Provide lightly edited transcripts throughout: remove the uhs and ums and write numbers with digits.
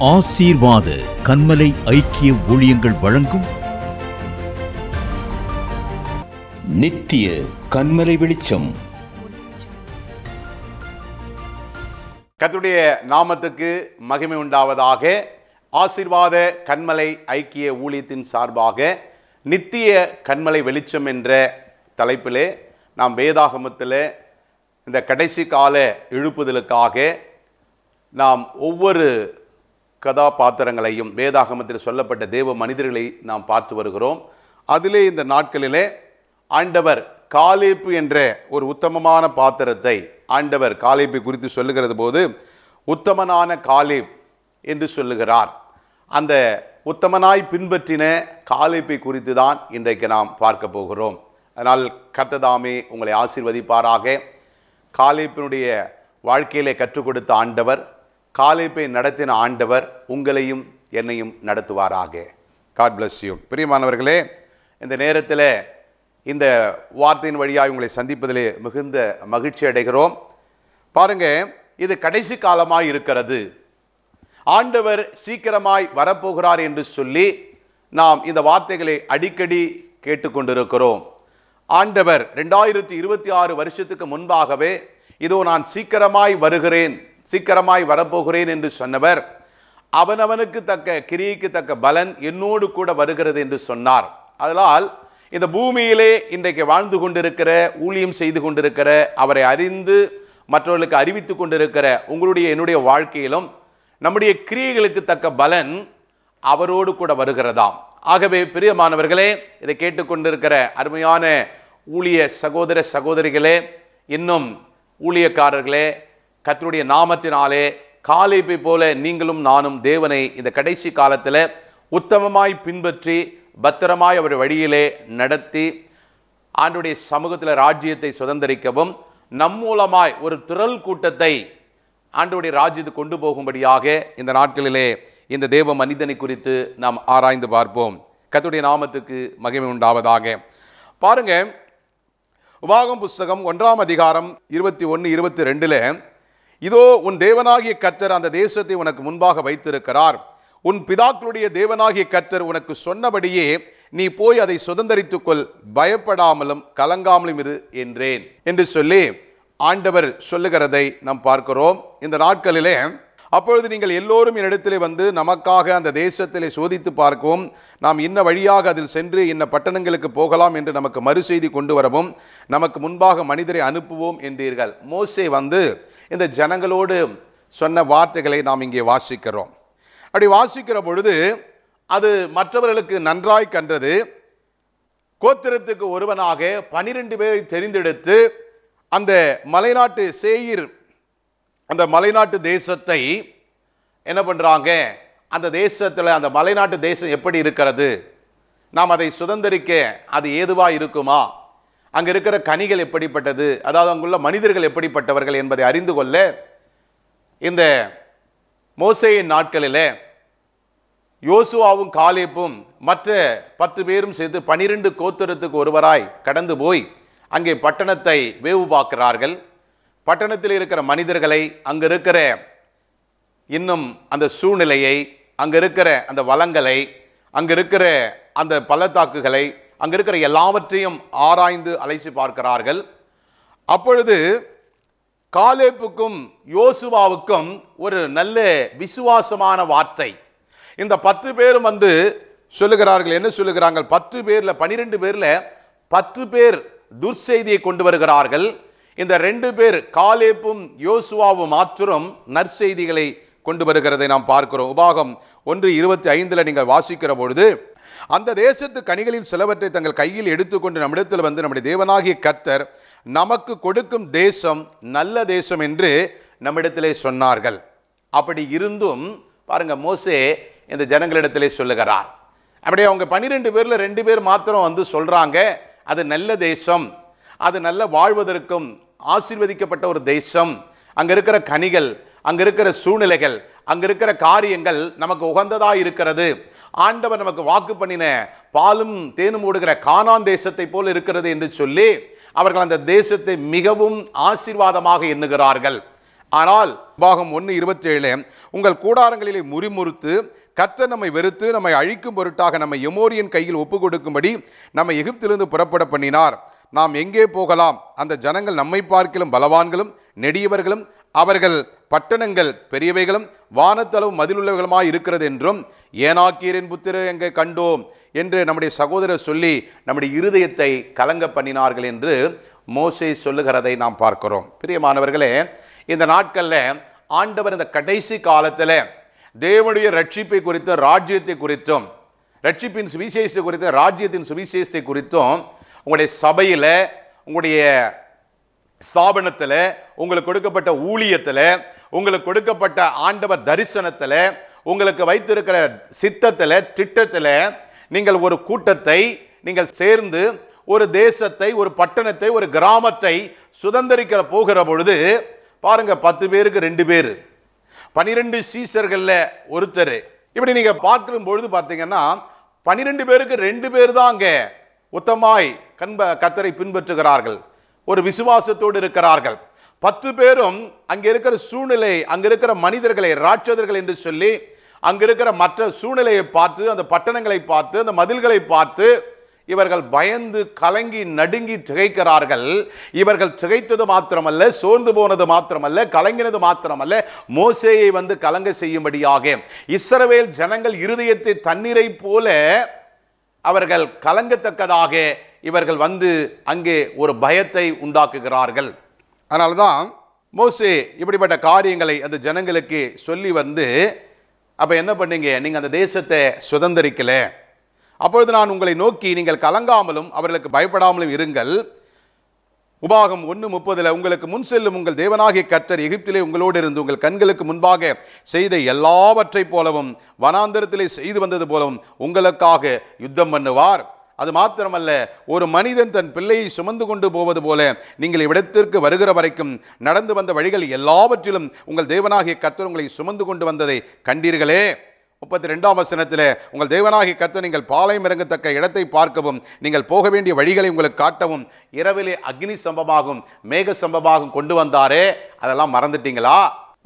ஆசீர்வாத கன்மலை ஐக்கிய ஊழியங்கள் வழங்கும் நித்திய கன்மலை வெளிச்சம். கர்த்தருடைய நாமத்துக்கு மகிமை உண்டாவதாக. ஆசீர்வாத கன்மலை ஐக்கிய ஊழியத்தின் சார்பாக நித்திய கன்மலை வெளிச்சம் என்ற தலைப்பிலே நாம் வேதாகமத்தில் இந்த கடைசி கால எழுப்புதலுக்காக நாம் ஒவ்வொரு கதாபாத்திரங்களையும் வேதாகமத்தில் சொல்லப்பட்ட தேவ மனிதர்களை நாம் பார்த்து வருகிறோம். அதிலே இந்த நாட்களிலே ஆண்டவர் காலேப்பு என்ற ஒரு உத்தமமான பாத்திரத்தை ஆண்டவர் காலேப்பை குறித்து சொல்லுகிறது போது உத்தமனான காலேப் என்று சொல்லுகிறார். அந்த உத்தமனாய் பின்பற்றின காலேப்பை குறித்து தான் இன்றைக்கு நாம் பார்க்க போகிறோம். அதனால் கர்த்ததாமே உங்களை ஆசீர்வதிப்பாராக. காலேப்பினுடைய வாழ்க்கையிலே கற்றுக் கொடுத்த ஆண்டவர், காலேப்பை நடத்தின ஆண்டவர் உங்களையும் என்னையும் நடத்துவாராக. God bless you. பிரியமானவர்களே, இந்த நேரத்தில் இந்த வார்த்தையின் வழியாக உங்களை சந்திப்பதிலே மிகுந்த மகிழ்ச்சி அடைகிறோம். பாருங்க, இது கடைசி காலமாய் இருக்கிறது. ஆண்டவர் சீக்கிரமாய் வரப்போகிறார் என்று சொல்லி நாம் இந்த வார்த்தைகளை அடிக்கடி கேட்டுக்கொண்டிருக்கிறோம். ஆண்டவர் 2026 வருஷத்துக்கு முன்பாகவே இதோ நான் சீக்கிரமாய் வருகிறேன், சீக்கிரமாய் வரப்போகிறேன் என்று சொன்னவர், அவனவனுக்கு தக்க கிரியைக்கு தக்க பலன் என்னோடு கூட வருகிறது என்று சொன்னார். அதனால் இந்த பூமியிலே இன்றைக்கு வாழ்ந்து கொண்டிருக்கிற, ஊழியம் செய்து கொண்டிருக்கிற, அவரை அறிந்து மற்றவர்களுக்கு அறிவித்து கொண்டிருக்கிற உங்களுடைய என்னுடைய வாழ்க்கையிலும் நம்முடைய கிரியைகளுக்கு தக்க பலன் அவரோடு கூட வருகிறதாம். ஆகவே பிரியமானவர்களே, இதை கேட்டுக்கொண்டிருக்கிற அருமையான ஊழிய சகோதர சகோதரிகளே, இன்னும் ஊழியக்காரர்களே, கர்த்தருடைய நாமத்தினாலே காலேப்பை போல நீங்களும் நானும் தேவனை இந்த கடைசி காலத்தில் உத்தமமாய் பின்பற்றி பத்திரமாய் அவர் வழியிலே நடத்தி ஆண்டுடைய சமூகத்தில் ராஜ்யத்தை சுதந்திரிக்கவும் நம் மூலமாய் ஒரு திரள் கூட்டத்தை ஆண்டுடைய ராஜ்யத்தை கொண்டு போகும்படியாக இந்த நாட்களிலே இந்த தேவ மனிதனை குறித்து நாம் ஆராய்ந்து பார்ப்போம். கர்த்தருடைய நாமத்துக்கு மகிமை உண்டாவதாக. பாருங்க, உபாகமம் புஸ்தகம் 1ஆம் அதிகாரம் 21-22 இதோ உன் தேவனாகிய கர்த்தர் அந்த தேசத்தை உனக்கு முன்பாக வைத்திருக்கிறார். உன் பிதாக்களுடைய தேவனாகிய கர்த்தர் உனக்கு சொன்னபடியே நீ போய் அதை சுதந்தரித்துக்கொள், பயப்படாமலும் கலங்காமலும் இரு என்றேன் என்று சொல்லி ஆண்டவர் சொல்லுகிறதை நாம் பார்க்கிறோம். இந்த நாட்களிலே அப்பொழுது நீங்கள் எல்லோரும் என்னிடத்திலே வந்து நமக்காக அந்த தேசத்திலே சோதித்து பார்க்கவும், நாம் இன்ன வழியாக அதில் சென்று இன்ன பட்டணங்களுக்கு போகலாம் என்று நமக்கு மறுசெய்தி கொண்டு வரவும் நமக்கு முன்பாக மனிதரை அனுப்புவோம் என்றீர்கள். மோசே வந்து இந்த ஜனங்களோடு சொன்ன வார்த்தைகளை நாம் இங்கே வாசிக்கிறோம். அப்படி வாசிக்கிற பொழுது அது மற்றவர்களுக்கு நன்றாய் கன்றது. கோத்திரத்துக்கு ஒருவனாக 12 பேரை தெரிந்தெடுத்து அந்த மலைநாட்டு சேயீர், அந்த மலைநாட்டு தேசத்தை என்ன பண்ணுறாங்க, அந்த தேசத்தில் அந்த மலைநாட்டு தேசம் எப்படி இருக்கிறது, நாம் அதை சுதந்திரிக்க அது ஏதுவாக இருக்குமா, அங்கே இருக்கிற கனிகள் எப்படிப்பட்டது, அதாவது அங்குள்ள மனிதர்கள் எப்படிப்பட்டவர்கள் என்பதை அறிந்து கொள்ள இந்த மோசேயின் நாட்களில் யோசுவாவும் காலேப்பும் மற்ற 10 பேரும் சேர்த்து 12 கோத்திரத்துக்கு ஒருவராய் கடந்து போய் அங்கே பட்டணத்தை வேவு பார்க்கிறார்கள். பட்டணத்தில் இருக்கிற மனிதர்களை, அங்கே இருக்கிற இன்னும் அந்த சூழ்நிலையை, அங்கே இருக்கிற அந்த வளங்களை, அங்கே இருக்கிற அந்த பள்ளத்தாக்குகளை, அங்கே இருக்கிற எல்லாவற்றையும் ஆராய்ந்து அலைசி பார்க்கிறார்கள். அப்பொழுது காலேப்புக்கும் யோசுவாவுக்கும் ஒரு நல்ல விசுவாசமான வார்த்தை. இந்த 10 பேரும் வந்து சொல்லுகிறார்கள். என்ன சொல்லுகிறாங்க? 10 பேர்ல 12 பேர்ல 10 பேர் துர்செய்தியை கொண்டு வருகிறார்கள். இந்த 2 பேர் காலேப்பும் யோசுவாவும் மாத்திரம் நற்செய்திகளை கொண்டு வருகிறதை நாம் பார்க்கிறோம். உபாகம் 1:25 நீங்கள் வாசிக்கிற பொழுது, அந்த தேசத்து கனிகளில் சிலவற்றை தங்கள் கையில் எடுத்துக்கொண்டு நம்மிடத்தில் வந்து நம்முடைய தேவனாகிய கர்த்தர் நமக்கு கொடுக்கும் தேசம் நல்ல தேசம் என்று நம்மிடத்திலே சொன்னார்கள். அப்படி இருந்தும் பாருங்க, மோசே இந்த ஜனங்களிடத்திலே சொல்லுகிறார். அப்படியே அவங்க 12 பேர்ல 2 பேர் மாத்திரம் வந்து சொல்றாங்க, அது நல்ல தேசம், அது நல்ல வாழ்வதற்கும் ஆசீர்வதிக்கப்பட்ட ஒரு தேசம், அங்க இருக்கிற கனிகள், அங்க இருக்கிற சூழ்நிலைகள், அங்க இருக்கிற காரியங்கள் நமக்கு உகந்ததா இருக்கிறது, ஆண்டவர் நமக்கு வாக்கு பண்ணின பாலும் தேனும் ஓடுகிற கானான் தேசத்தை போல் இருக்கிறது என்று சொல்லி அவர்கள் அந்த தேசத்தை மிகவும் ஆசீர்வாதமாக எண்ணுகிறார்கள். ஆனால் பாகம் 1:27 உங்கள் கூடாரங்களிலே முறிமுறுத்து கர்த்தர் நம்மை வெறுத்து நம்மை அழிக்கும் பொருட்டாக நம்மை எமோரியன் கையில் ஒப்பு கொடுக்கும்படி நம்மை எகிப்திலிருந்து புறப்பட பண்ணினார். நாம் எங்கே போகலாம்? அந்த ஜனங்கள் நம்மை பார்க்கிலும் பலவான்களும் நெடியவர்களும் அவர்கள் பட்டணங்கள் பெரியவைகளும் வானத்தளவு மதிலுள்ளவர்களுமாய் இருக்கிறது என்றும் ஏனாக்கியரின் புத்திரர் எங்கே கண்டோம் என்று நம்முடைய சகோதரர் சொல்லி நம்முடைய இருதயத்தை கலங்க பண்ணினார்கள் என்று மோசே சொல்லுகிறதை நாம் பார்க்கிறோம். பிரியமானவர்களே, இந்த நாட்களில் ஆண்டவர் இந்த கடைசி காலத்தில் தேவனுடைய ரட்சிப்பை குறித்தும் ராஜ்யத்தை குறித்தும் ரட்சிப்பின் சுவிசேஷத்தை குறித்தும் ராஜ்யத்தின் சுவிசேஷத்தை குறித்தும் உங்களுடைய சபையில் உங்களுடைய ஸ்தாபனத்தில் உங்களுக்கு கொடுக்கப்பட்ட ஊழியத்தில் உங்களுக்கு கொடுக்கப்பட்ட ஆண்டவர் தரிசனத்தில் உங்களுக்கு வைத்திருக்கிற சித்தத்தில் திட்டத்தில் நீங்கள் ஒரு கூட்டத்தை நீங்கள் சேர்ந்து ஒரு தேசத்தை ஒரு பட்டணத்தை ஒரு கிராமத்தை சுதந்திரிக்க போகிற பொழுது பாருங்க, 10 பேருக்கு 2 பேர், 12 சீசர்கள்ல ஒருத்தர், இப்படி நீங்க பார்க்கும் பொழுது பார்த்தீங்கன்னா 12 பேருக்கு 2 பேர் தான் அங்கே உத்தமாய் கர்த்தரை பின்பற்றுகிறார்கள், ஒரு விசுவாசத்தோடு இருக்கிறார்கள். 10 பேரும் அங்க இருக்கிற சூழ்நிலை, அங்க இருக்கிற மனிதர்களை ராட்சதர்கள் என்று சொல்லி அங்க இருக்கிற மற்ற சூழ்நிலையை பார்த்து, அந்த பட்டணங்களை பார்த்து, அந்த மதில்களை பார்த்து இவர்கள் பயந்து கலங்கி நடுங்கி திகைக்கிறார்கள். இவர்கள் திகைத்தது மாத்திரமல்ல, சோர்ந்து போனது மாத்திரமல்ல, கலங்கினது மாத்திரமல்ல, மோசேயை வந்து கலங்க செய்யும்படியாக இஸ்ரவேல் ஜனங்கள் இருதயத்தை தண்ணீரை போல அவர்கள் கலங்கத்தக்கதாக இவர்கள் வந்து அங்கே ஒரு பயத்தை உண்டாக்குகிறார்கள். அதனால்தான் மோசே இப்படிப்பட்ட காரியங்களை அந்த ஜனங்களுக்கு சொல்லி வந்து, அப்ப என்ன பண்ணீங்க, நீங்க அந்த தேசத்தை சுதந்திரிக்கல, அப்பொழுது நான் உங்களை நோக்கி நீங்கள் கலங்காமலும் அவர்களுக்கு பயப்படாமலும் இருங்கள். உபாகம் 1:30 உங்களுக்கு முன் செல்லும் உங்கள் தேவனாகிய கர்த்தர் எகிப்திலே உங்களோடு இருந்து உங்கள் கண்களுக்கு முன்பாக செய்த எல்லாவற்றை போலவும் வனாந்தரத்திலே செய்து வந்தது போலவும் உங்களுக்காக யுத்தம் பண்ணுவார். அது மாத்திரமல்ல, ஒரு மனிதன் தன் பிள்ளையை சுமந்து கொண்டு போவது போல நீங்கள் இவ்விடத்திற்கு வருகிற வரைக்கும் நடந்து வந்த வழிகள் எல்லாவற்றிலும் உங்கள் தேவனாகிய கர்த்தர் உங்களை சுமந்து கொண்டு வந்ததை கண்டீர்களே. 32ஆம் வசனத்தில் உங்கள் தேவனாகிய கர்த்தர் நீங்கள் பாளையம் இறங்கத்தக்க இடத்தை பார்க்கவும் நீங்கள் போக வேண்டிய வழிகளை உங்களுக்கு காட்டவும் இரவிலே அக்னி சம்பமாகும் மேக சம்பமாகும் கொண்டு வந்தாரே, அதெல்லாம் மறந்துட்டீங்களா?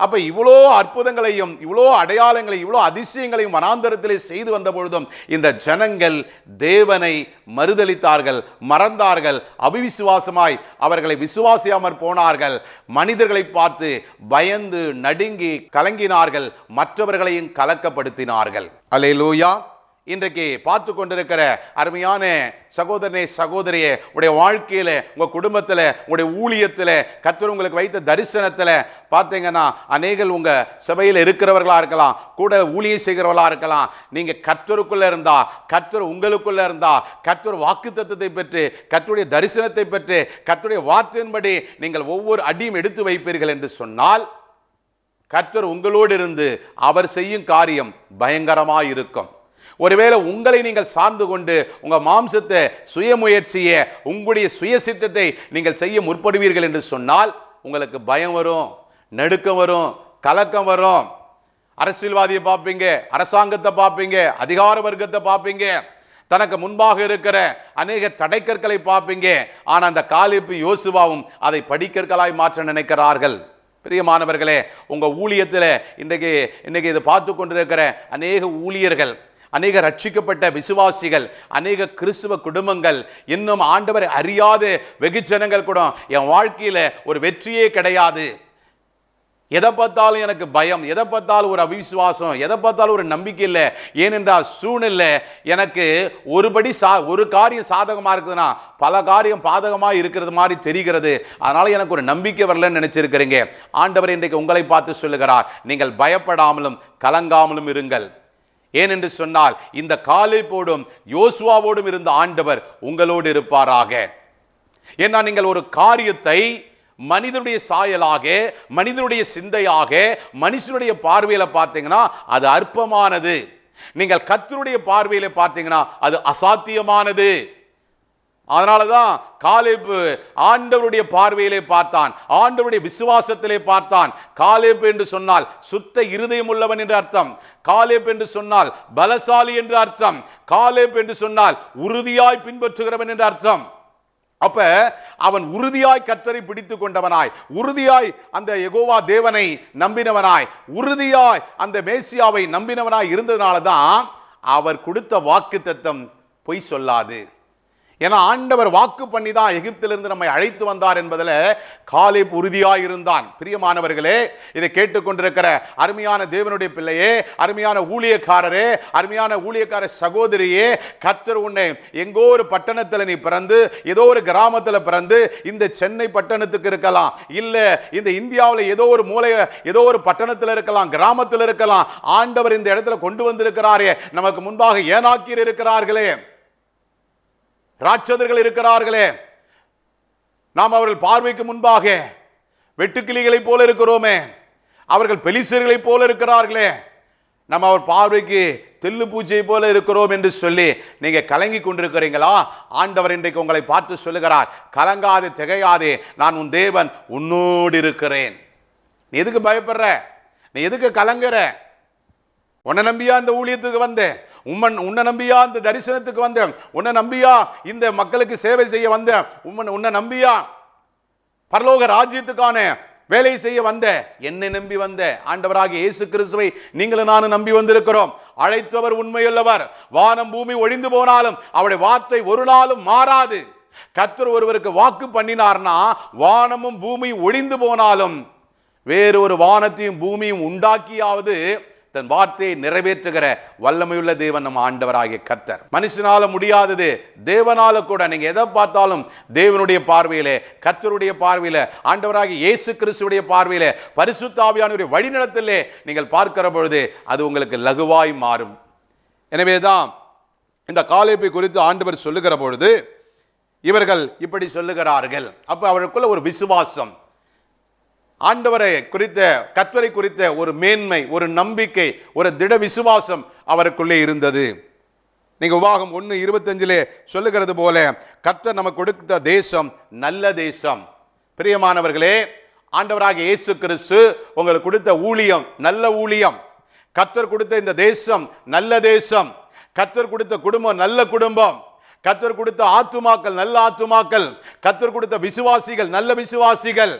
அப்ப இவ்வளோ அற்புதங்களையும் இவ்வளோ அடையாளங்களையும் இவ்வளோ அதிசயங்களையும் வனாந்தரத்திலே செய்து வந்த பொழுதும் இந்த ஜனங்கள் தேவனை மறுதலித்தார்கள், மறந்தார்கள், அவிசுவாசமாய் அவர்களை விசுவாசியாமற் போனார்கள். மனிதர்களை பார்த்து பயந்து நடுங்கி கலங்கினார்கள், மற்றவர்களையும் கலக்கப்படுத்தினார்கள். அல்லேலூயா. இன்றைக்கு பார்த்து கொண்டிருக்கிற அருமையான சகோதரனே சகோதரியே, உடைய வாழ்க்கையில உங்க குடும்பத்தில் உங்களுடைய ஊழியத்தில் கர்த்தர் உங்களுக்கு வைத்த தரிசனத்தில் பார்த்தீங்கன்னா அநேகர் உங்க சபையில் இருக்கிறவர்களா இருக்கலாம், கூட ஊழியம் செய்கிறவர்களா இருக்கலாம். நீங்க கர்த்தருக்குள்ள இருந்தா, கர்த்தர் உங்களுக்குள்ள இருந்தா, கர்த்தர் வாக்குத்தத்தத்தை பெற்று கர்த்தருடைய தரிசனத்தை பெற்று கர்த்தருடைய வார்த்தையின்படி நீங்கள் ஒவ்வொரு அடியும் எடுத்து வைப்பீர்கள் என்று சொன்னால் கர்த்தர் உங்களோடு இருந்து அவர் செய்யும் காரியம் பயங்கரமாக இருக்கும். ஒருவேளை உங்களை நீங்கள் சார்ந்து கொண்டு உங்க மாம்சத்தை சுயமுயற்சியை உங்களுடைய சுயசித்தத்தை நீங்கள் செய்ய முற்படுவீர்கள் என்று சொன்னால் உங்களுக்கு பயம் வரும், நடுக்கம் வரும், கலக்கம் வரும். அரசியல்வாதியை பார்ப்பீங்க, அரசாங்கத்தை பார்ப்பீங்க, அதிகார வர்க்கத்தை பார்ப்பீங்க, தனக்கு முன்பாக இருக்கிற அநேக தடைக்கற்களை பார்ப்பீங்க. ஆனால் அந்த காலேப்பு யோசுவாவும் அதை படிக்கற்களாய் மாற்ற நினைக்கிறார்கள். பிரியமானவர்களே, உங்க ஊழியத்தில் இன்றைக்கு இதை பார்த்து கொண்டிருக்கிற அநேக ஊழியர்கள், அநேக ரட்சிக்கப்பட்ட விசுவாசிகள், அநேக கிறிஸ்துவ குடும்பங்கள், இன்னும் ஆண்டவரை அறியாத வெகுஜனங்கள் கூட என் வாழ்க்கையில ஒரு வெற்றியே கிடையாது, எதை பார்த்தாலும் எனக்கு பயம், எதை பார்த்தாலும் ஒரு அவிசுவாசம், எதை பார்த்தாலும் ஒரு நம்பிக்கை இல்லை. ஏனென்றால் சூழ்நிலை எனக்கு ஒரு காரியம் சாதகமாக இருக்குதுன்னா பல காரியம் பாதகமாக இருக்கிறது மாதிரி தெரிகிறது, அதனால எனக்கு ஒரு நம்பிக்கை வரலன்னு நினைச்சிருக்கிறீங்க. ஆண்டவர் இன்றைக்கு உங்களை பார்த்து சொல்லுகிறார், நீங்கள் பயப்படாமலும் கலங்காமலும் இருங்கள். ஏனென்று சொன்னால் இந்த காலேப்போடும் யோசுவாவோடும் இருந்த ஆண்டவர் உங்களோடு இருப்பாராக. ஏன்னா நீங்கள் ஒரு காரியத்தை மனிதனுடைய சாயலாக, மனிதனுடைய சிந்தையாக, மனுஷனுடைய பார்வையில பார்த்தீங்கன்னா அது அற்பமானது. நீங்கள் கர்த்தருடைய பார்வையில பார்த்தீங்கன்னா அது அசாத்தியமானது. அதனாலதான் காலேப்பு ஆண்டவருடைய பார்வையிலே பார்த்தான், ஆண்டவருடைய விசுவாசத்திலே பார்த்தான். காலேப்பு என்று சொன்னால் சுத்த இருதயம் உள்ளவன் என்று அர்த்தம். காலேப்பு என்று சொன்னால் பலசாலி என்று அர்த்தம். காலேப்பு என்று சொன்னால் உறுதியாய் பின்பற்றுகிறவன் என்று அர்த்தம். அப்ப அவன் உறுதியாய் கர்த்தரை பிடித்து கொண்டவனாய், உறுதியாய் அந்த யெகோவா தேவனை நம்பினவனாய், உறுதியாய் அந்த மேசியாவை நம்பினவனாய் இருந்ததுனால தான் அவர் கொடுத்த வாக்குத்தத்தம் பொய் சொல்லாது. ஏன்னா ஆண்டவர் வாக்கு பண்ணி தான் எகிப்திலிருந்து நம்மை அழைத்து வந்தார் என்பதில் காலேப் உறுதியாய் இருந்தான். பிரியமானவர்களே, இதை கேட்டுக்கொண்டிருக்கிற அருமையான தேவனுடைய பிள்ளையே, அருமையான ஊழியக்காரரே, அருமையான ஊழியக்கார சகோதரியே, கர்த்தர் உன்னை எங்கோ ஒரு பட்டணத்தில் நீ பிறந்து, ஏதோ ஒரு கிராமத்தில் பிறந்து, இந்த சென்னை பட்டணத்துக்கு இருக்கலாம், இல்ல இந்த இந்தியாவில் ஏதோ ஒரு மூலை, ஏதோ ஒரு பட்டணத்தில் இருக்கலாம், கிராமத்தில் இருக்கலாம். ஆண்டவர் இந்த இடத்துல கொண்டு வந்திருக்கிறாரே, நமக்கு முன்பாக ஏனாக்கீர் இருக்கிறார்களே, ராட்சதர்கள் இருக்கிறார்களே, நாம் அவர்கள் பார்வைக்கு முன்பாக வெட்டுக்கிளிகளைப் போல இருக்கிறோமே, அவர்கள் பெலிசர்களைப் போல இருக்கிறார்களே, நம்ம அவர் பார்வைக்கு தெல்லு பூச்சியை போல இருக்கிறோம் என்று சொல்லி நீங்க கலங்கி கொண்டிருக்கிறீங்களா? ஆண்டவர் இன்றைக்கு உங்களை பார்த்து சொல்லுகிறார், கலங்காதே, திகையாதே, நான் உன் தேவன், உன்னோடு இருக்கிறேன். நீ எதுக்கு பயப்படுற? நீ எதுக்கு கலங்குற? உன்னை நம்பியா இந்த ஊழியத்துக்கு வந்தேன், உன்னை நம்பியா இந்த தரிசனத்துக்கு வந்தேன், உன்னை நம்பியா இந்த மக்களுக்கு சேவை செய்ய வந்தேன், உன்னை நம்பியா பரலோக ராஜ்யத்துக்கான வேலை செய்ய வந்த, என்னை நம்பி வந்த ஆண்டவராகிய இயேசு கிறிஸ்துவை நீங்களும் நானும் நம்பி வந்திருக்கிறோம். அழைத்தவர் உண்மையுள்ளவர். வானம் பூமி ஒழிந்து போனாலும் அவருடைய வார்த்தை ஒரு நாளும் மாறாது. கர்த்தர் ஒருவருக்கு வாக்கு பண்ணினார்னா வானமும் பூமியும் ஒழிந்து போனாலும் வேறு ஒரு வானத்தையும் பூமியும் உண்டாக்கியாவது தன் வார்த்தையை நிறைவேற்றுகிற வல்லமையுள்ள தேவன் நம்ம ஆண்டவராகிய கர்த்தர். மனுஷனால முடியாதது தேவனால கூட. நீங்க எதை பார்த்தாலும் தேவனுடைய பார்வையிலே, கர்த்தருடைய பார்வையில, ஆண்டவராகிய இயேசு கிறிஸ்துவுடைய பார்வையில, பரிசுத்த ஆவியானவருடைய வழிநடத்தலே நீங்கள் பார்க்கிற பொழுது அது உங்களுக்கு லகுவாய் மாறும். எனவேதான் இந்த காலேப்பை குறித்து ஆண்டவர் சொல்லுகிற பொழுது இவர்கள் இப்படி சொல்லுகிறார்கள். அப்ப அவர்களுக்குள்ள ஒரு விசுவாசம், ஆண்டவரை குறித்த, கர்த்தரை குறித்த ஒரு மேன்மை, ஒரு நம்பிக்கை, ஒரு திட விசுவாசம் அவருக்குள்ளே இருந்தது. நீங்க உபாகம் 1:25 சொல்லுகிறது போல கர்த்தர் நமக்கு கொடுத்த தேசம் நல்ல தேசம். பிரியமானவர்களே, ஆண்டவராகிய இயேசு கிறிஸ்து உங்களுக்கு கொடுத்த ஊழியம் நல்ல ஊழியம். கர்த்தர் கொடுத்த இந்த தேசம் நல்ல தேசம். கர்த்தர் கொடுத்த குடும்பம் நல்ல குடும்பம். கர்த்தர் கொடுத்த ஆத்துமாக்கள் நல்ல ஆத்துமாக்கள். கர்த்தர் கொடுத்த விசுவாசிகள் நல்ல விசுவாசிகள்.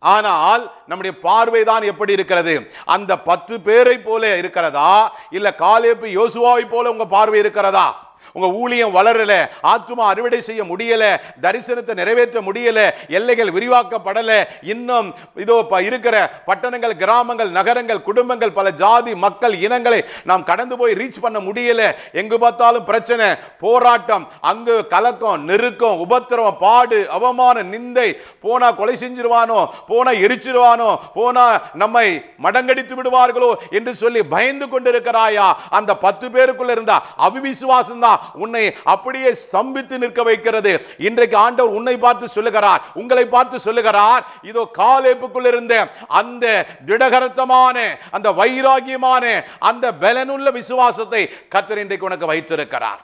ஆனால் நம்முடைய பார்வை தான் எப்படி இருக்கிறது? அந்த 10 பேரை போல இருக்கிறதா, இல்ல காலேப்பு யோசுவாவை போல உங்க பார்வை இருக்கிறதா? உங்க ஊழியம் வளரல, ஆத்துமா அறுவடை செய்ய முடியல, தரிசனத்தை நிறைவேற்ற முடியல, எல்லைகள் விரிவாக்கப்படல, இன்னும் இதோ இருக்கிற பட்டணங்கள், கிராமங்கள், நகரங்கள், குடும்பங்கள், பல ஜாதி மக்கள் இனங்களை நாம் கடந்து போய் ரீச் பண்ண முடியல. எங்கு பார்த்தாலும் பிரச்சனை, போராட்டம், அங்கு கலக்கம், நெருக்கம், உபத்திரவம், பாடு, அவமானம், நிந்தை, போனா கொலை செஞ்சிருவானோ, போனா எரிச்சிருவானோ, போனா நம்மை மடங்கடித்து விடுவார்களோ என்று சொல்லி பயந்து கொண்டிருக்கிறாயா? அந்த 10 பேருக்குள்ள இருந்த அவிவிசுவாசம் தான் உன்னை அப்படியே ஸ்தம்பித்து நிற்க வைக்கிறது. இன்றைக்கு ஆண்டவர் உன்னை பார்த்து சொல்லுகிறார், உங்களை பார்த்து சொல்லுகிறார், இதோ காலேப்புக்குள் இருந்த அந்த திடகரத்தமான, அந்த வைராகியமான, அந்த பலனுள்ள விசுவாசத்தை கர்த்தர் இன்றைக்கு உனக்கு வைத்திருக்கிறார்.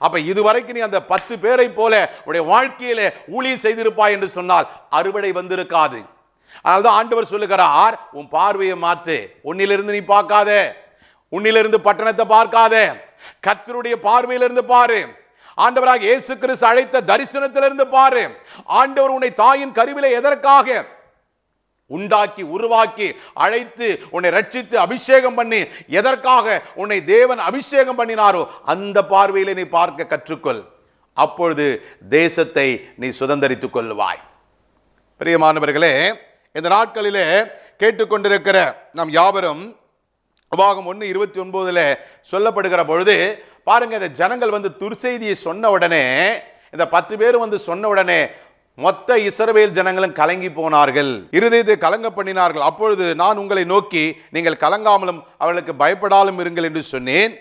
அப்ப இதுவரைக்கும் நீ அந்த 10 பேரை போல உடைய வாழ்க்கையில ஊழியம் செய்திருப்பாய் என்று சொன்னால் அறுவடை வந்திருக்காது. அதனால்தான் ஆண்டவர் சொல்லுகிறார், உன் பார்வையை மாற்று. உன்னிலிருந்து நீ பார்க்காத, உன்னிலிருந்து பட்டணத்தை பார்க்காத, கர்த்தருடைய பார்வையிலிருந்து பாரு. ஆண்டவராக இயேசு கிறிஸ்து அழைத்த தரிசனத்திலிருந்து பாரு. ஆண்டவர் உன்னை தாயின் கருவிலே எதற்காக உண்டாக்கி, உருவாக்கி, அழைத்து, உன்னை ரட்சித்து, அபிஷேகம் பண்ணி, எதற்காக உன்னை தேவன் அபிஷேகம் பண்ணினாரோ அந்த பார்வையிலே நீ பார்க்க கற்றுக்கொள். அப்பொழுது தேசத்தை நீ சுதந்தரித்துக் கொள்வாய். பிரியமானவர்களே, இந்த நாட்களிலே கேட்டுக்கொண்டிருக்கிற நாம் யாவரும் உபாகம் 1:29 சொல்லப்படுகிற பொழுது பாருங்க, இந்த ஜனங்கள் வந்து துர்செய்தியை சொன்ன உடனே, இந்த 10 பேர் வந்து சொன்ன உடனே மொத்த இஸ்ரவேல் ஜனங்களும் கலங்கி போனார்கள், இருதயத்தை கலங்க பண்ணினார்கள். அப்பொழுது நான் உங்களை நோக்கி, நீங்கள் கலங்காமலும் அவர்களுக்கு பயப்படாலும் இருங்கள் என்று சொன்னேன்.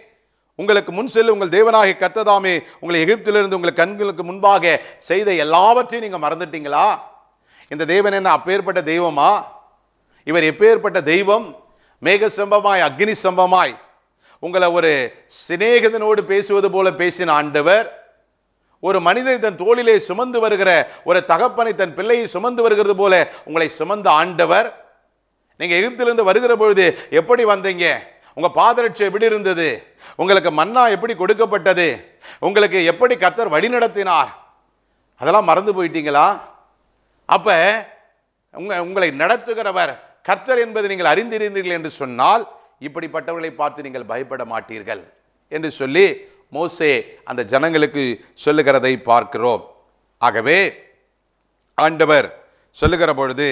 உங்களுக்கு முன் செல்ல உங்கள் தேவனாகிய கர்த்ததாமே உங்களை எகிப்திலிருந்து உங்கள் கண்களுக்கு முன்பாக செய்த எல்லாவற்றையும் நீங்க மறந்துட்டீங்களா? இந்த தேவன் என்ன அப்பேற்பட்ட தெய்வமா? இவர் எப்பேற்பட்ட தெய்வம்? மேக சம்பமாய், அக்னி சம்பமாய் உங்களை ஒரு சிநேகிதனோடு பேசுவது போல பேசின ஆண்டவர், ஒரு மனிதனை தன் தோளிலே சுமந்து வருகிற ஒரு தகப்பனை தன் பிள்ளையை சுமந்து வருகிறது போல உங்களை சுமந்த ஆண்டவர். நீங்க எகிப்திலிருந்து வருகிற பொழுது எப்படி வந்தீங்க? உங்க பாதரட்சை எப்படி இருந்தது? உங்களுக்கு மன்னா எப்படி கொடுக்கப்பட்டது? உங்களுக்கு எப்படி கர்த்தர் வழி நடத்தினார்? அதெல்லாம் மறந்து போயிட்டீங்களா? அப்போ உங்களை நடத்துகிறவர் கர்த்தர் என்பதை நீங்கள் அறிந்திருந்தீர்கள் என்று சொன்னால் இப்படிப்பட்டவர்களை பார்த்து நீங்கள் பயப்பட மாட்டீர்கள் என்று சொல்லி மோசே அந்த ஜனங்களுக்கு சொல்லுகிறதை பார்க்கிறோம். ஆகவே ஆண்டவர் சொல்லுகிற பொழுது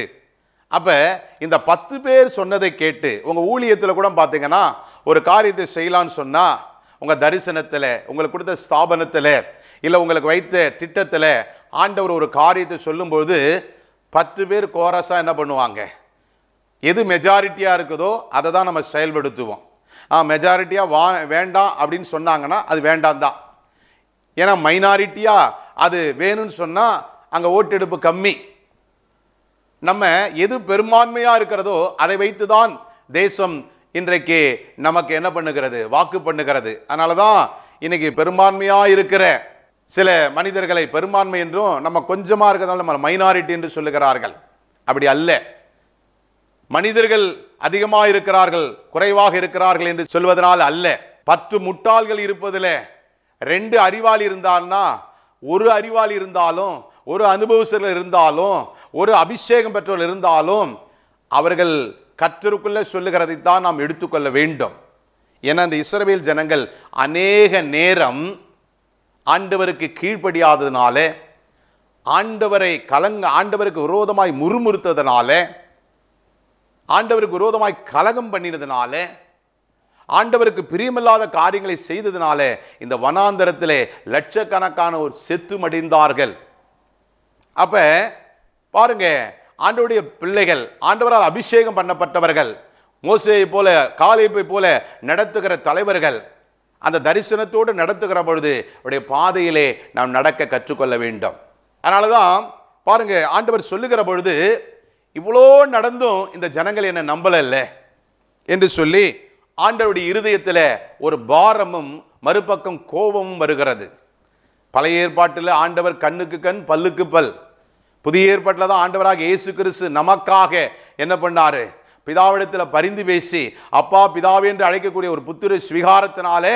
அப்போ இந்த 10 பேர் சொன்னதை கேட்டு உங்கள் ஊழியத்தில் கூட பார்த்தீங்கன்னா ஒரு காரியத்தை செய்யலான்னு சொன்னால் உங்கள் தரிசனத்தில், உங்களுக்கு கொடுத்த ஸ்தாபனத்தில், இல்லை உங்களுக்கு வைத்த திட்டத்தில் ஆண்டவர் ஒரு காரியத்தை சொல்லும்போது 10 பேர் கோரஸாக என்ன பண்ணுவாங்க? எது மெஜாரிட்டியாக இருக்குதோ அதை தான் நம்ம செயல்படுத்துவோம். மெஜாரிட்டியாக வேண்டாம் அப்படின்னு சொன்னாங்கன்னா அது வேண்டாம் தான். ஏன்னா மைனாரிட்டியாக அது வேணும்னு சொன்னால் அங்கே ஓட்டெடுப்பு கம்மி. நம்ம எது பெரும்பான்மையாக இருக்கிறதோ அதை வைத்து தான் தேசம் இன்றைக்கு நமக்கு என்ன பண்ணுகிறது? வாக்கு பண்ணுகிறது. அதனால தான் இன்னைக்கு பெரும்பான்மையாக இருக்கிற சில மனிதர்களை பெரும்பான்மை என்றும் நம்ம கொஞ்சமாக இருக்கிறதால நம்ம மைனாரிட்டி என்று சொல்லுகிறார்கள். அப்படி அல்ல. மனிதர்கள் அதிகமாக இருக்கிறார்கள், குறைவாக இருக்கிறார்கள் என்று சொல்வதனால் அல்ல. 10 முட்டாள்கள் இருப்பதில் 2 அறிவாளி இருந்தால்னா, ஒரு அறிவாளி இருந்தாலும், ஒரு அனுபவஸ்தர்கள் இருந்தாலும், ஒரு அபிஷேகம் பெற்றவர்கள் இருந்தாலும் அவர்கள் கர்த்தருக்குள்ளே சொல்லுகிறதைத்தான் நாம் எடுத்துக்கொள்ள வேண்டும். ஏன்னா இந்த இஸ்ரவேல் ஜனங்கள் அநேக நேரம் ஆண்டவருக்கு கீழ்ப்படியாததுனால, ஆண்டவருக்கு விரோதமாய் முறுமுறுத்ததுனால, ஆண்டவருக்கு விரோதமாய் கலகம் பண்ணினதுனால, ஆண்டவருக்கு பிரியமில்லாத காரியங்களை செய்ததுனால இந்த வனாந்தரத்திலே லட்சக்கணக்கானோர் செத்து மடிந்தார்கள். அப்ப பாருங்க, ஆண்டவருடைய பிள்ளைகள், ஆண்டவரால் அபிஷேகம் பண்ணப்பட்டவர்கள், மோசேயை போல காலேபை போல நடத்துகிற தலைவர்கள் அந்த தரிசனத்தோடு நடத்துகிற பொழுது அவருடைய பாதையிலே நாம் நடக்க கற்றுக்கொள்ள வேண்டும். அதனால தான் பாருங்க, ஆண்டவர் சொல்லுகிற பொழுது இவ்வளோ நடந்தும் இந்த ஜனங்கள் என்ன நம்பல என்று சொல்லி ஆண்டவருடைய இருதயத்தில் ஒரு பாரமும் மறுபக்கம் கோபமும் வருகிறது. பழைய ஏற்பாட்டில் ஆண்டவர் கண்ணுக்கு கண் பல்லுக்கு பல். புதிய ஏற்பாட்டில் தான் ஆண்டவராக இயேசு கிறிஸ்து நமக்காக என்ன பண்ணாரு? பிதாவிடத்தில் பரிந்து பேசி அப்பா பிதாவே என்று அழைக்கக்கூடிய ஒரு புத்திர ஸ்வீகாரத்தினாலே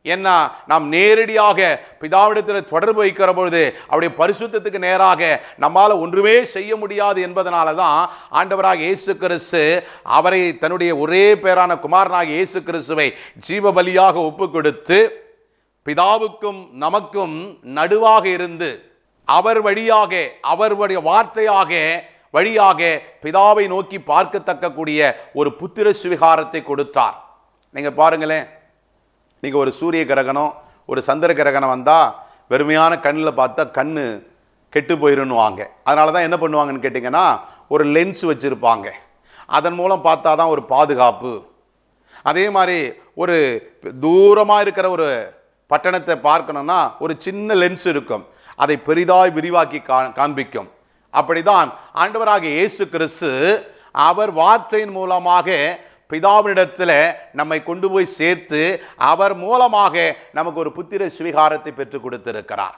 என்ன நாம் நேரடியாக பிதாவிடத்தில் தொடர்பு வைக்கிற பொழுது அவருடைய பரிசுத்தத்துக்கு நேராக நம்மால் ஒன்றுமே செய்ய முடியாது என்பதனால தான் ஆண்டவராக இயேசு கிறிஸ்து அவரை தன்னுடைய ஒரே பேரான குமாரனாக இயேசு கிறிஸ்துவை ஜீவ பலியாக ஒப்பு கொடுத்து பிதாவுக்கும் நமக்கும் நடுவாக இருந்து அவர் வழியாக, அவருடைய வார்த்தையாக வழியாக பிதாவை நோக்கி பார்க்கத்தக்கக்கூடிய ஒரு புத்திர சுவிகாரத்தை கொடுத்தார். நீங்கள் பாருங்களேன், நீங்கள் ஒரு சூரிய கிரகணம், ஒரு சந்திர கிரகணம் வந்தால் வெறுமையான கண்ணில் பார்த்தா கண்ணு கெட்டு போயிருன்னுவாங்க. அதனால தான் என்ன பண்ணுவாங்கன்னு கேட்டிங்கன்னா ஒரு லென்ஸ் வச்சுருப்பாங்க. அதன் மூலம் பார்த்தா தான் ஒரு பாதுகாப்பு. அதே மாதிரி ஒரு தூரமாக இருக்கிற ஒரு பட்டணத்தை பார்க்கணும்னா ஒரு சின்ன லென்ஸ் இருக்கும், அதை பெரிதாய் விரிவாக்கி காண்பிக்கும். அப்படிதான் ஆண்டவராகிய இயேசு கிறிஸ்து அவர் வார்த்தையின் மூலமாக பிதாவினிடத்தில் நம்மை கொண்டு போய் சேர்த்து அவர் மூலமாக நமக்கு ஒரு புத்திர சுவிகாரத்தை பெற்றுக் கொடுத்திருக்கிறார்.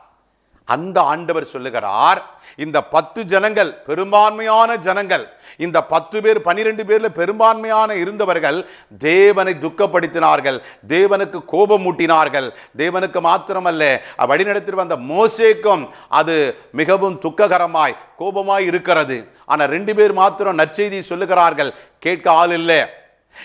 அந்த ஆண்டவர் சொல்லுகிறார், இந்த 10 ஜனங்கள் பெரும்பான்மையான ஜனங்கள், இந்த 10 பேர் 12 பேர்ல பெரும்பான்மையான இருந்தவர்கள் தேவனை துக்கப்படுத்தினார்கள், தேவனுக்கு கோபம் மூட்டினார்கள். தேவனுக்கு மாத்திரமல்ல, வழிநடத்தி வந்த மோசேக்கும் அது மிகவும் துக்ககரமாய் கோபமாய் இருக்கிறது. ஆனா 2 பேர் மாத்திரம் நற்செய்தி சொல்லுகிறார்கள், கேட்க ஆள் இல்லை.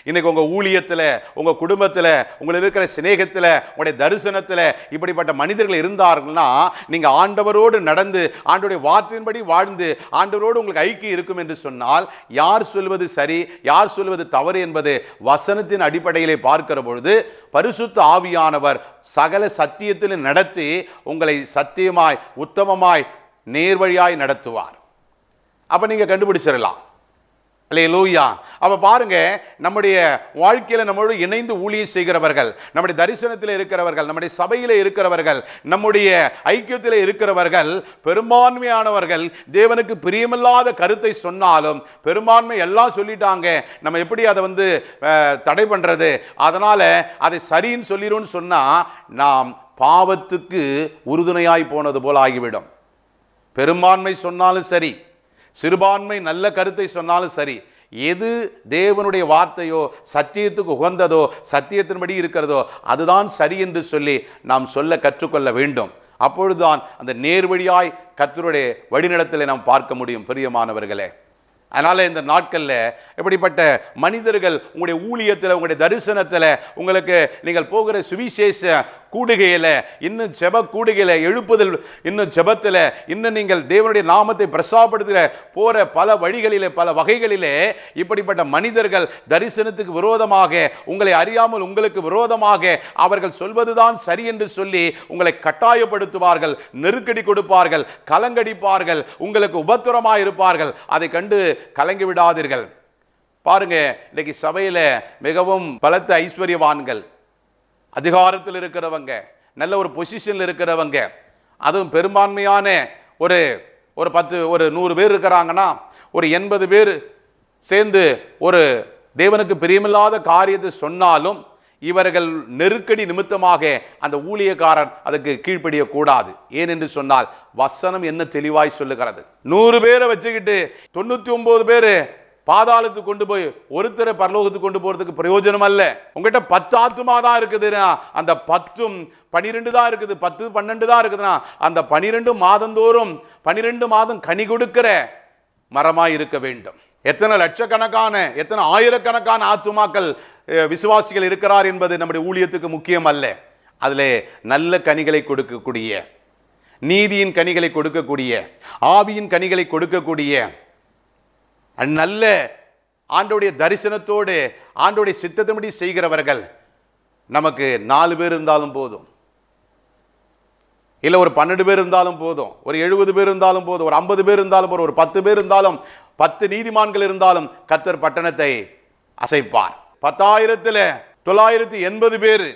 இன்னைக்கு உங்க ஊழியத்தில், உங்க குடும்பத்தில், உங்களுக்கு இருக்கிற சிநேகத்தில், உங்களுடைய தரிசனத்தில் இப்படிப்பட்ட மனிதர்கள் இருந்தார்கள்னா நீங்க ஆண்டவரோடு நடந்து ஆண்டவருடைய வார்த்தையின்படி வாழ்ந்து ஆண்டவரோடு உங்களுக்கு ஐக்கியம் இருக்கும் என்று சொன்னால் யார் சொல்வது சரி யார் சொல்வது தவறு என்பது வசனத்தின் அடிப்படையிலே பார்க்கிற பொழுது பரிசுத்த ஆவியானவர் சகல சத்தியத்தில் நடத்தி உங்களை சத்தியமாய் உத்தமமாய் நேர்வழியாய் நடத்துவார். அப்ப நீங்க கண்டுபிடிச்சிடலாம். அல்லேலூயா. அப்ப பாருங்க, நம்முடைய வாழ்க்கையில நம்மளோடு இணைந்து ஊழியம் செய்கிறவர்கள், நம்முடைய தரிசனத்தில் இருக்கிறவர்கள், நம்முடைய சபையில இருக்கிறவர்கள், நம்முடைய ஐக்கியத்தில் இருக்கிறவர்கள் பெரும்பான்மையானவர்கள் தேவனுக்கு பிரியமில்லாத கருத்தை சொன்னாலும் பெரும்பான்மை எல்லாம் சொல்லிட்டாங்க, நம்ம எப்படி அதை தடை பண்றது, அதனால அதை சரின்னு சொல்லிடும்னு சொன்னா நாம் பாவத்துக்கு உறுதுணையாய் போனது போல ஆகிவிடும். பெரும்பான்மை சொன்னாலும் சரி, சிறுபான்மை நல்ல கருத்தை சொன்னாலும் சரி, எது தேவனுடைய வார்த்தையோ சத்தியத்துக்கு உகந்ததோ சத்தியத்தின்படி இருக்கிறதோ அதுதான் சரி என்று சொல்லி நாம் சொல்ல கற்றுக்கொள்ள வேண்டும். அப்பொழுதுதான் அந்த நேர்வழியாய் கர்த்தருடைய வழிநடத்தலை நாம் பார்க்க முடியும் பிரியமானவர்களே. அதனால் இந்த நாட்களில் எப்படிப்பட்ட மனிதர்கள் உங்களுடைய ஊழியத்தில், உங்களுடைய தரிசனத்தில், உங்களுக்கு நீங்கள் போகிற சுவிசேஷ கூடுகையில், இன்னும் ஜெப கூடுகையில், எழுப்புதல், இன்னும் ஜெபத்தில், இன்னும் நீங்கள் தேவனுடைய நாமத்தை பிரசாப்படுத்துகிற போகிற பல வழிகளிலே, பல வகைகளிலே இப்படிப்பட்ட மனிதர்கள் தரிசனத்துக்கு விரோதமாக, உங்களை அறியாமல் உங்களுக்கு விரோதமாக அவர்கள் சொல்வதுதான் சரி என்று சொல்லி உங்களை கட்டாயப்படுத்துவார்கள், நெருக்கடி கொடுப்பார்கள், கலங்கடிப்பார்கள், உங்களுக்கு உபத்திரமாக இருப்பார்கள். அதை கண்டு கலங்கி விடாதீர்கள். பாருங்க, இன்னைக்கு சபையில் மிகவும் பலத்த ஐஸ்வர்யவான்கள், அதிகாரத்தில் இருக்கிறவங்க, நல்ல ஒரு பொசிஷனில் இருக்கிறவங்க, அதுவும் பெரும்பான்மையான ஒரு 100 பேர் இருக்கிறாங்கன்னா ஒரு 80 பேர் சேர்ந்து ஒரு தேவனுக்கு பிரியமில்லாத காரியத்தை சொன்னாலும் இவர்கள் நெருக்கடி நிமித்தமாக அந்த ஊழியக்காரன் அதுக்கு கீழ்ப்படிய கூடாது. ஏனென்று சொன்னால் வசனம் என்ன தெளிவாய் சொல்லுகிறது. 100 பேரை வச்சுக்கிட்டு 99 பேர் பாதாளத்துக்கு கொண்டு போய் ஒருத்தரை பரலோகத்துக்கு கொண்டு போறதுக்கு பிரயோஜனம் அல்ல. உங்ககிட்ட 10 ஆத்துமா தான் இருக்குதுன்னா அந்த 10ம் 12 தான் இருக்குது, 10 12 தான் இருக்குதுன்னா அந்த 12 மாதந்தோறும் 12 மாதம் கனி கொடுக்கிற மரமாய் இருக்க வேண்டும். எத்தனை லட்சக்கணக்கான, எத்தனை ஆயிரக்கணக்கான ஆத்துமாக்கள் விசுவாசிகள் இருக்கிறார் என்பது நம்முடைய ஊழியத்துக்கு முக்கியம் அல்ல. அதிலே நல்ல கனிகளை கொடுக்கக்கூடிய, நீதியின் கனிகளை கொடுக்கக்கூடிய, ஆவியின் கனிகளை கொடுக்கக்கூடிய, நல்ல ஆண்டோடைய தரிசனத்தோடு ஆண்டோடைய சித்தத்தின்படி செய்கிறவர்கள் நமக்கு 4 பேர் இருந்தாலும் போதும், இல்லை ஒரு 12 பேர் இருந்தாலும் போதும், ஒரு 70 பேர் இருந்தாலும் போதும், ஒரு 50 பேர் இருந்தாலும் போதும், ஒரு 10 பேர் இருந்தாலும், 10 நீதிமான்கள் இருந்தாலும் கர்த்தர் பட்டணத்தை அசைப்பார். 10,980 பேர்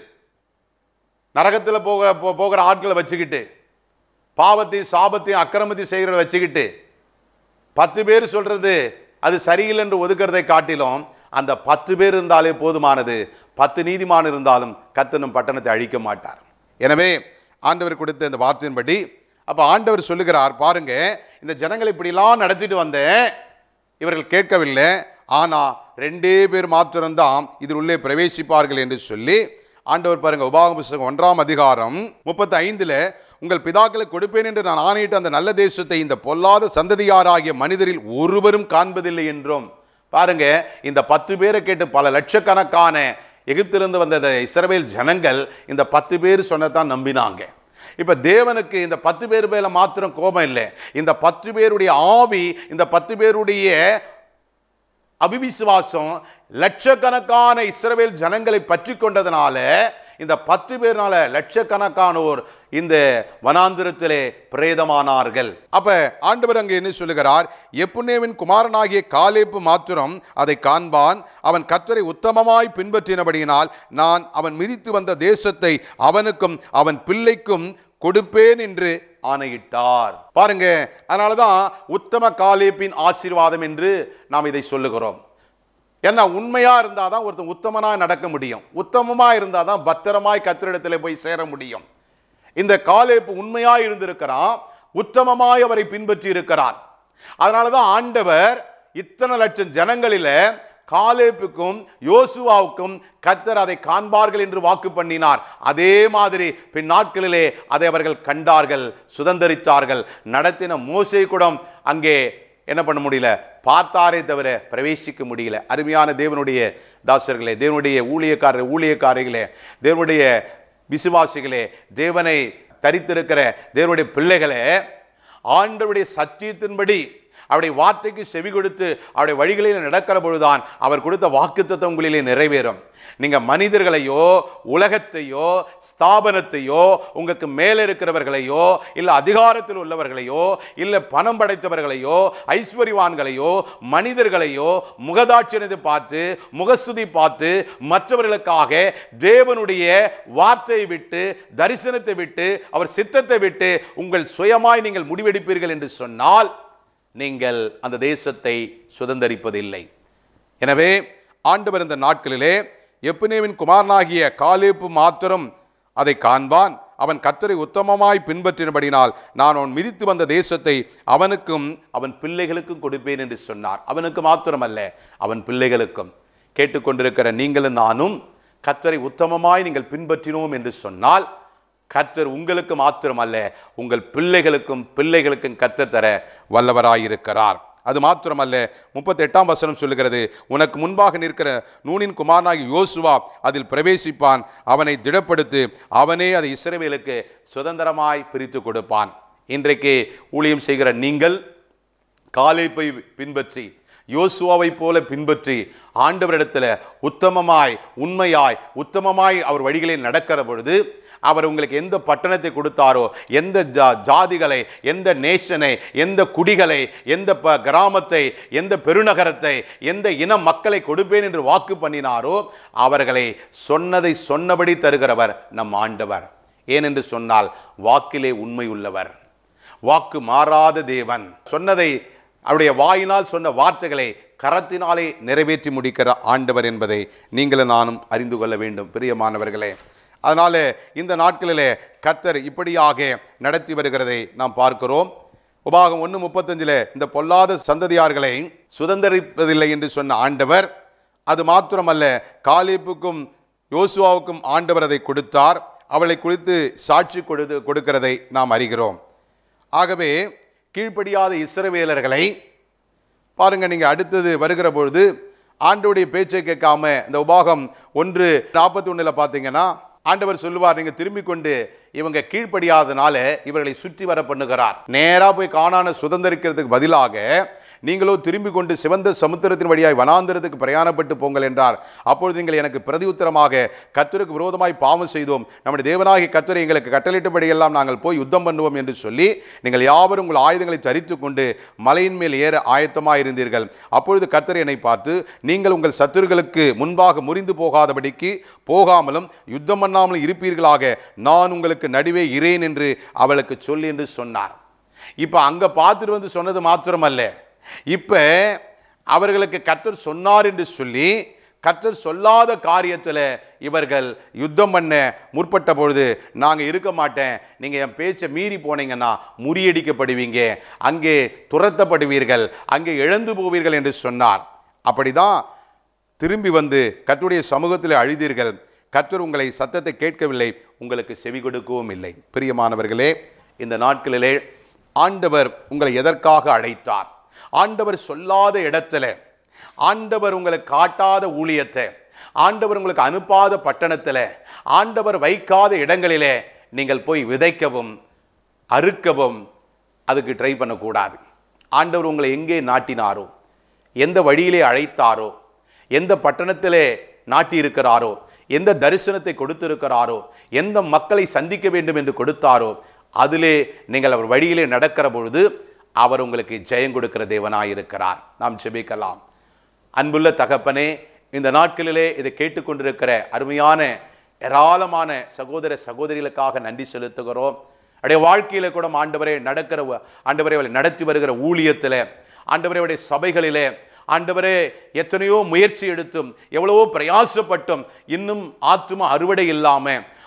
நரகத்தில் போகிற ஆட்களை வச்சுக்கிட்டு, பாவத்தையும் சாபத்தையும் அக்கிரமத்தையும் செய்கிறத வச்சுக்கிட்டு 10 பேர் சொல்றது அது சரியில்லை என்று ஒதுக்கிறதை காட்டிலும் அந்த 10 பேர் இருந்தாலே போதுமானது. 10 நீதிமான் இருந்தாலும் கர்த்தர் பட்டணத்தை அழிக்க மாட்டார். எனவே ஆண்டவர் கொடுத்த இந்த வார்த்தையின்படி அப்ப ஆண்டவர் சொல்லுகிறார், பாருங்க, இந்த ஜனங்களை இப்படிலாம் நடத்திட்டு வந்தேன், இவர்கள் கேட்கவில்லை, ஆனா 2 பேர் மாத்திரம்தான் இதில் உள்ளே பிரவேசிப்பார்கள் என்று சொல்லி ஆண்டவர் பாருங்க, உபாகம புத்தகம் 1ஆம் அதிகாரம் 35 உங்கள் பிதாக்களுக்கு கொடுப்பேன் என்று நான் ஆணையிட்ட அந்த நல்ல தேசத்தை இந்த பொல்லாத சந்ததியாராகிய மனிதரில் ஒருவரும் காண்பதில்லை என்றும். பாருங்க, இந்த 10 பேரை கேட்டு பல லட்சக்கணக்கான எகிப்திலிருந்து வந்த இஸ்ரவேல் ஜனங்கள் இந்த 10 பேர் சொன்னதான் நம்பினாங்க. இப்ப தேவனுக்கு இந்த 10 பேர் மேல மாத்திரம் கோபம் இல்லை, இந்த 10 பேருடைய ஆவி, இந்த 10 பேருடைய அபிவிசுவாசம் லட்சக்கணக்கான இஸ்ரவேல் ஜனங்களை பற்றி கொண்டதனால இந்த 10 பேர்னால லட்சக்கணக்கானோர் இந்த வனாந்திரத்திலே பிரேதமானார்கள். அப்ப ஆண்டவர் அங்கே என்ன சொல்லுகிறார், எப்புன்னேவின் குமாரனாகிய காலேப்பு மாத்திரம் அதை காண்பான், அவன் கர்த்தரை உத்தமமாய் பின்பற்றினபடியினால் நான் அவன் மிதித்து வந்த தேசத்தை அவனுக்கும் அவன் பிள்ளைக்கும் கொடுப்பேன் என்று ஆணையிட்டார். பாருங்க, அதனாலதான் உத்தம காலேப்பின் ஆசீர்வாதம் என்று நாம் இதை சொல்லுகிறோம். ஏன்னா உண்மையா இருந்தாதான் ஒருத்தன் உத்தமனா நடக்க முடியும், உத்தமமா இருந்தாதான் பத்திரமாய் கர்த்தரிடத்தில் போய் சேர முடியும். இந்த காலேப்பு உண்மையாய் இருந்திருக்கிறான், உத்தமமாய் அவரை பின்பற்றி இருக்கிறான். அதனாலதான் ஆண்டவர் இத்தனை லட்சம் ஜனங்களில காலேப்புக்கும் யோசுவாவுக்கும் கர்த்தர் அதை காண்பார்கள் என்று வாக்கு பண்ணினார். அதே மாதிரி பின் நாட்களிலே அதை அவர்கள் கண்டார்கள், சுதந்தரித்தார்கள். நடத்தின மோசே கூட அங்கே என்ன பண்ண முடியல, பார்த்தாரே தவிர பிரவேசிக்க முடியல. அருமையான தேவனுடைய தாசர்களே, தேவனுடைய ஊழியக்காரர்களே, தேவனுடைய விசுவாசிகளே, தேவனை தரித்திருக்கிற தேவனுடைய பிள்ளைகளே, ஆண்டவருடைய சத்தியத்தின்படி அவருடைய வார்த்தைக்கு செவி கொடுத்து அவருடைய வழிகளில் நடக்கிற பொழுதுதான் அவர் கொடுத்த வாக்குத்தத்தம் உங்களிலே நிறைவேறும். நீங்க மனிதர்களையோ உலகத்தையோ ஸ்தாபனத்தையோ உங்களுக்கு மேலே இருக்கிறவர்களையோ இல்ல அதிகாரத்தில் உள்ளவர்களையோ இல்ல பணம் படைத்தவர்களையோ ஐஸ்வர்யவான்களையோ மனிதர்களையோ முகதாட்சியத்தை பார்த்து முகஸ்துதி பார்த்து மற்றவர்களுக்காக தேவனுடைய வார்த்தையை விட்டு தரிசனத்தை விட்டு அவர் சித்தத்தை விட்டு உங்கள் சுயமாய் நீங்கள் முடிவெடுப்பீர்கள் என்று சொன்னால் நீங்கள் அந்த தேசத்தை சுதந்தரிப்பதில்லை. எனவே ஆண்டவர் இந்த நாட்களிலே எப்புன்னேவின் குமாரனாகிய காலேப்பு மாத்திரம் அதை காண்பான், அவன் கர்த்தரை உத்தமமாய் பின்பற்றினபடினால் நான் அவன் மிதித்து வந்த தேசத்தை அவனுக்கும் அவன் பிள்ளைகளுக்கும் கொடுப்பேன் என்று சொன்னார். அவனுக்கு மாத்திரமல்ல, அவன் பிள்ளைகளுக்கும். கேட்டுக்கொண்டிருக்கிற நீங்களும் நானும் கர்த்தரை உத்தமமாய் நீங்கள் பின்பற்றினோம் என்று சொன்னால் கர்த்தர் உங்களுக்கு மாத்திரமல்ல, உங்கள் பிள்ளைகளுக்கும் பிள்ளைகளுக்கும் கர்த்தர் தர வல்லவராயிருக்கிறார். அது மாத்திரமல்ல, 38ஆம் வசனம் சொல்லுகிறது, உனக்கு முன்பாக நிற்கிற நூனின் குமாரனாகி யோசுவா அதில் பிரவேசிப்பான், அவனை திடப்படுத்து, அவனே அதை இஸ்ரவேலுக்கு சுதந்திரமாய் பிரித்து கொடுப்பான். இன்றைக்கு ஊழியம் செய்கிற நீங்கள் காலேபை பின்பற்றி, யோசுவாவை போல பின்பற்றி ஆண்டவரிடத்தில் உத்தமமாய் உண்மையாய் அவர் வழிகளில் நடக்கிற பொழுது, அவர் உங்களுக்கு எந்த பட்டணத்தை கொடுத்தாரோ, எந்த ஜாதிகளை, எந்த நேஷனை, எந்த குடிகளை, எந்த கிராமத்தை, எந்த பெருநகரத்தை, எந்த இன மக்களை கொடுப்பேன் என்று வாக்கு பண்ணினாரோ, அவர்களை சொன்னதை சொன்னபடி தருகிறவர் நம் ஆண்டவர். ஏனென்று சொன்னால் வாக்கிலே உண்மை உள்ளவர், வாக்கு மாறாத தேவன். சொன்னதை, அவருடைய வாயினால் சொன்ன வார்த்தைகளை கரத்தினாலே நிறைவேற்றி முடிக்கிற ஆண்டவர் என்பதை நீங்களும் நானும் அறிந்து கொள்ள வேண்டும் பிரியமானவர்களே. அதனால இந்த நாட்களிலே கர்த்தர் இப்படியாக நடத்தி வருகிறதை நாம் பார்க்கிறோம். உபாகம் 1:35 இந்த பொல்லாத சந்ததியார்களை சுதந்திரிப்பதில்லை என்று சொன்ன ஆண்டவர், அது மாத்திரமல்ல, காலேபுக்கும் யோசுவாவுக்கும் ஆண்டவர் அதை கொடுத்தார். அவளை குறித்து சாட்சி கொடுக்கிறதை நாம் அறிகிறோம். ஆகவே கீழ்ப்படியாத இஸ்ரவேலர்களை பாருங்க, நீங்க அடுத்தது வருகிற பொழுது ஆண்டவருடைய பேச்சை கேட்காம இந்த உபாகம் 1:41 பார்த்தீங்கன்னா ஆண்டவர் சொல்லுவார், நீங்க திரும்பி கொண்டு இவங்க கீழ்ப்படியாதனால இவர்களை சுற்றி வர பண்ணுகிறார். நேரா போய் கானானை சுதந்திரிக்கிறதுக்கு பதிலாக நீங்களோ திரும்பி கொண்டு சிவந்த சமுத்திரத்தின் வழியாய் வனாந்திரத்துக்கு பிரயாணப்பட்டு போங்கள் என்றார். அப்பொழுது நீங்கள் எனக்கு பிரதி உத்தரமாக, கர்த்தருக்கு விரோதமாய் பாவம் செய்தோம், நம்முடைய தேவனாகிய கர்த்தரை எங்களுக்கு கட்டளையிட்டபடியெல்லாம் நாங்கள் போய் யுத்தம் பண்ணுவோம் என்று சொல்லி நீங்கள் யாவரும் உங்கள் ஆயுதங்களை தரித்து கொண்டு மலையின் மேல் ஏற ஆயத்தமாயிருந்தீர்கள். அப்பொழுது கர்த்தர் என்னை பார்த்து, நீங்கள் உங்கள் சத்துருக்களுக்கு முன்பாக முறிந்து போகாமலும் யுத்தம் பண்ணாமலும் இருப்பீர்களாக, நான் உங்களுக்கு நடுவே இரேன் என்று அவளுக்கு சொல்லி என்று சொன்னார். இப்ப அங்க பார்த்துட்டு வந்து சொன்னது மாத்திரமல்ல, இப்ப அவர்களுக்கு கர்த்தர் சொன்னார் என்று சொல்லி கர்த்தர் சொல்லாத காரியத்தில் இவர்கள் யுத்தம் பண்ண முற்பட்ட பொழுது, நாங்கள் இருக்க மாட்டேன், நீங்கள் என் பேச்சை மீறி போனீங்கன்னா முறியடிக்கப்படுவீங்க, அங்கே துரத்தப்படுவீர்கள், அங்கே இழந்து போவீர்கள் என்று சொன்னார். அப்படிதான் திரும்பி வந்து கர்த்தருடைய சமூகத்தில் அழுதீர்கள். கர்த்தர் உங்களை சத்தத்தை கேட்கவில்லை, உங்களுக்கு செவி கொடுக்கவும் இல்லை. பிரியமானவர்களே, இந்த நாட்களிலே ஆண்டவர் உங்களை எதற்காக அழைத்தார்? ஆண்டவர் சொல்லாத இடத்துல, ஆண்டவர் உங்களுக்கு காட்டாத ஊழியத்தை, ஆண்டவர் உங்களுக்கு அனுப்பாத பட்டணத்தில், ஆண்டவர் வைக்காத இடங்களிலே நீங்கள் போய் விதைக்கவும் அறுக்கவும் அதுக்கு ட்ரை பண்ணக்கூடாது. ஆண்டவர் உங்களை எங்கே நாட்டினாரோ, எந்த வழியிலே அழைத்தாரோ, எந்த பட்டணத்திலே நாட்டி இருக்கிறாரோ, எந்த தரிசனத்தை கொடுத்திருக்கிறாரோ, எந்த மக்களை சந்திக்க வேண்டும் என்று கொடுத்தாரோ, அதிலே நீங்கள் அவர் வழியிலே நடக்கிற பொழுது அவர் உங்களுக்கு ஜெயம் கொடுக்கிற தேவனாயிருக்கிறார். நாம் ஜெபிக்கலாம். அன்புள்ள தகப்பனே, இந்த நாட்களிலே இதை கேட்டுக்கொண்டிருக்கிற அருமையான ஏராளமான சகோதர சகோதரிகளுக்காக நன்றி செலுத்துகிறோம். அவருடைய வாழ்க்கையில கூட ஆண்டவரே ஆண்டவரே நடத்தி வருகிற ஊழியத்தில், ஆண்டவரையுடைய சபைகளிலே, ஆண்டவரே எத்தனையோ முயற்சி எடுத்தும் எவ்வளவோ பிரயாசப்பட்டும் இன்னும் ஆத்தும அறுவடை இல்லாம,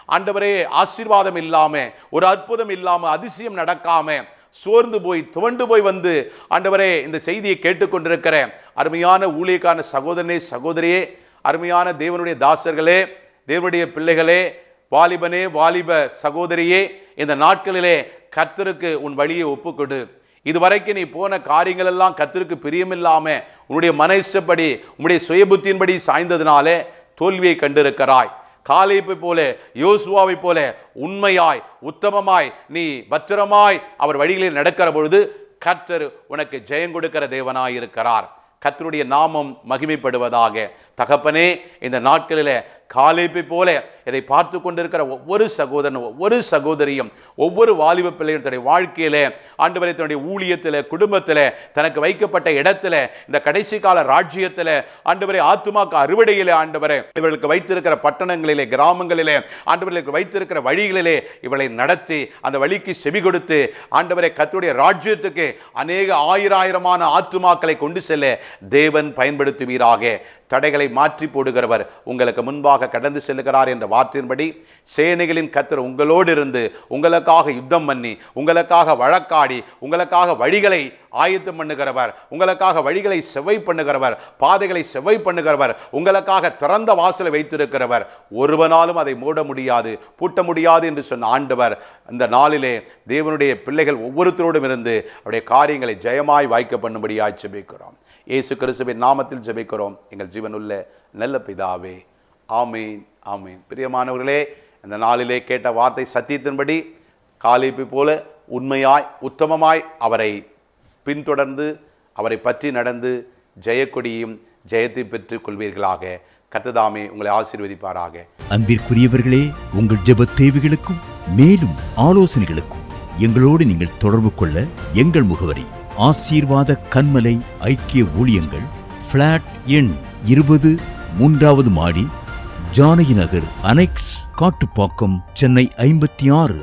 ஆண்டவரே ஆசீர்வாதம் இல்லாம, ஒரு அற்புதம் இல்லாம, அதிசயம் நடக்காம சோர்ந்து போய் துவண்டு போய் வந்து ஆண்டவரே இந்த செய்தியை கேட்டுக்கொண்டிருக்கிற அருமையான ஊழியக்கான சகோதரனே சகோதரியே, அருமையான தேவனுடைய தாசர்களே, தேவனுடைய பிள்ளைகளே, வாலிபனே வாலிப சகோதரியே, இந்த நாட்களிலே கர்த்தருக்கு உன் வழியை ஒப்புக்கொடு. இதுவரைக்கும் நீ போன காரியங்கள் எல்லாம் கர்த்தருக்கு பிரியமில்லாம உன்னுடைய மன இஷ்டப்படி உன்னுடைய சுயபுத்தியின்படி சாய்ந்ததினாலே தோல்வியை கண்டிருக்கிறாய். காலேபை போல, யோசுவாவை போல உண்மையாய் உத்தமமாய் நீ பத்திரமாய் அவர் வழிகளில் நடக்கிற பொழுது கர்த்தர் உனக்கு ஜெயம் கொடுக்கிற தேவனாய் இருக்கிறார். கர்த்தருடைய நாமம் மகிமைப்படுவதாக. தகப்பனே, இந்த நாட்களிலே காலேபை போல இதை பார்த்து கொண்டிருக்கிற ஒவ்வொரு சகோதரனும் ஒவ்வொரு சகோதரியும் ஒவ்வொரு வாலிப பிள்ளையும் தன்னுடைய வாழ்க்கையில, ஆண்டவரே தன்னுடைய ஊழியத்தில், குடும்பத்தில், தனக்கு வைக்கப்பட்ட இடத்துல, இந்த கடைசி கால ராஜ்யத்தில், ஆண்டவரே ஆத்துமாக்கு அறுவடையிலே, ஆண்டவரே இவர்களுக்கு வைத்திருக்கிற பட்டணங்களிலே, கிராமங்களிலே, ஆண்டவர்களுக்கு வைத்திருக்கிற வழிகளிலே இவளை நடத்தி அந்த வழிக்கு செவி கொடுத்து, ஆண்டவரே கர்த்தருடைய ராஜ்யத்துக்கு அநேக ஆயிரமான ஆத்துமாக்களை கொண்டு செல்ல தேவன் பயன்படுத்துவீராக. தடைகளை மாற்றி போடுகிறவர் உங்களுக்கு முன்பாக கடந்து செல்லுகிறார் என்ற வார்த்தையின்படி சேனைகளின் கர்த்தர் உங்களோடு இருந்து உங்களுக்காக யுத்தம் பண்ணி உங்களுக்காக வழக்காடி உங்களுக்காக வழிகளை ஆயத்தம் பண்ணுகிறவர், உங்களுக்காக வழிகளை செவ்வை பண்ணுகிறவர், பாதைகளை செவ்வை பண்ணுகிறவர், உங்களுக்காக திறந்த வாசலை வைத்திருக்கிறவர். ஒருவனாலும் அதை மூட முடியாது, பூட்ட முடியாது என்று சொன்ன ஆண்டவர் இந்த நாளிலே தேவனுடைய பிள்ளைகள் ஒவ்வொருத்தரோடும் இருந்து அவருடைய காரியங்களை ஜெயமாய் வாய்க்க பண்ணும்படியாய் ஜெபிக்கிறோம். இயேசு கிறிஸ்துவின் நாமத்தில் ஜெபிக்கிறோம் எங்கள் ஜீவனுள்ள நல்ல பிதாவே, ஆமீன் ஆமீன். பிரியமானவர்களே, இந்த நாளிலே கேட்ட வார்த்தை சத்தியத்தின்படி காலேபு போல உண்மையாய் உத்தமமாய் அவரை பின்தொடர்ந்து அவரை பற்றி நடந்து ஜெயக்கொடியும் ஜெயத்தை பெற்றுக் கொள்வீர்களாக. கர்த்தர் உங்களை ஆசீர்வதிப்பாராக. அன்பிற்குரியவர்களே, உங்கள் ஜெப தேவைகளுக்கும் மேலும் ஆலோசனைகளுக்கும் எங்களோடு நீங்கள் தொடர்பு கொள்ள எங்கள் முகவரி ஆசீர்வாத கன்மலை ஐக்கிய ஊழியங்கள், பிளாட் எண் 20, 3வது மாடி, ஜானகி நகர், அனெக்ஸ், காட்டுப்பாக்கம், சென்னை 56.